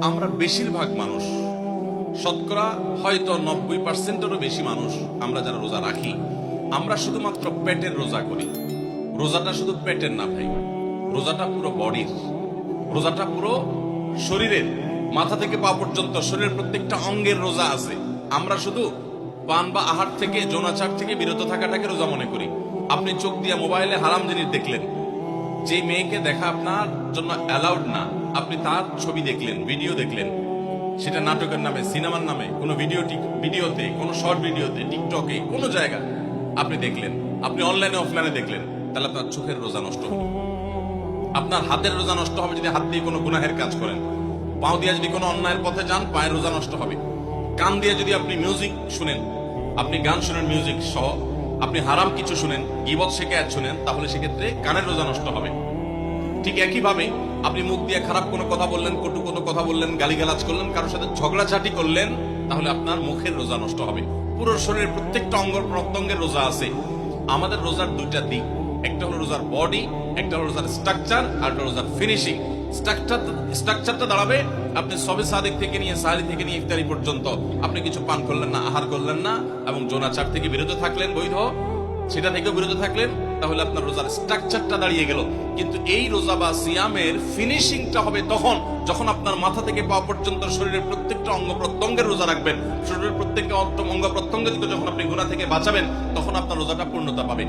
আমরা বেশিরভাগ মানুষ, শতকরা হয়তো 90%-এরও বেশি মানুষ, আমরা যারা রোজা রাখি, আমরা শুধুমাত্র পেটের রোজা করি। রোজাটা শুধু পেটের না ভাই, রোজাটা পুরো বডির, রোজাটা পুরো শরীরের, মাথা থেকে পা পর্যন্ত শরীরের প্রত্যেকটা অঙ্গের রোজা আছে। আমরা শুধু পান বা আহার থেকে, যৌনাচার থেকে বিরত থাকাটাকে রোজা মনে করি। আপনি চোখ দিয়ে মোবাইলে হারাম জিনিস দেখলেন, যে মেয়েকে দেখা আপনার জন্য অ্যালাউড না, আপনি তার ছবি দেখলেন, ভিডিও দেখলেন, সেটা নাটকের নামে, সিনেমার নামে, কোনো ভিডিওতে, কোনো শর্ট ভিডিওতে, টিকটকে, কোনো জায়গা আপনি দেখলেন, আপনি অনলাইনে অফলাইনে দেখলেন, তাহলে আপনার চোখের রোজা নষ্ট হবে। আপনার হাতের রোজা নষ্ট হবে যদি হাত দিয়ে কোনো গুনাহের কাজ করেন। পাও দিয়ে যদি কোনো অন্যায়ের পথে যান, পায়ের রোজা নষ্ট হবে। কান দিয়ে যদি আপনি মিউজিক শুনেন, আপনি গান শুনেন মিউজিক সহ, আপনি হারাম কিছু শুনেন, গীবত শিকায়াত শুনেন, তাহলে সেক্ষেত্রে কানের রোজা নষ্ট হবে। ঠিক একইভাবে আপনি মুখ দিয়ে খারাপ কোনো কথা বললেন, কটু কোনো কথা বললেন, গালিগালাজ করলেন, কারোর সাথে ঝগড়াঝাটি করলেন, তাহলে আপনার মুখের রোজা নষ্ট হবে। পুরো শরীরের প্রত্যেকটা অঙ্গ প্রত্যঙ্গের রোজা আছে। আমাদের রোজার দুইটা দিক, একটা হলো রোজার বডি, একটা হলো রোজার স্ট্রাকচার, আর একটা রোজার ফিনিশিং। স্ট্রাকচারটা দাঁড়াবে আপনি সবে সাদেক থেকে নিয়ে, সাহারি থেকে নিয়ে ইফতারি পর্যন্ত আপনি কিছু পান করলেন না, আহার করলেন না, এবং যৌনাচার থেকে বিরত থাকলেন, বৈধ সেটা থেকেও বিরত থাকলেন, তাহলে আপনার রোজার স্ট্রাকচারটা দাঁড়িয়ে গেল। কিন্তু এই রোজা বা সিয়ামের ফিনিশিংটা হবে তখন, যখন আপনার মাথা থেকে পা পর্যন্ত শরীরের প্রত্যেকটা অঙ্গ প্রত্যঙ্গের রোজা রাখবেন। শরীরের প্রত্যেকটা অঙ্গ প্রত্যঙ্গ থেকে যখন আপনি গুনাহ থেকে বাঁচাবেন, তখন আপনার রোজাটা পূর্ণতা পাবে।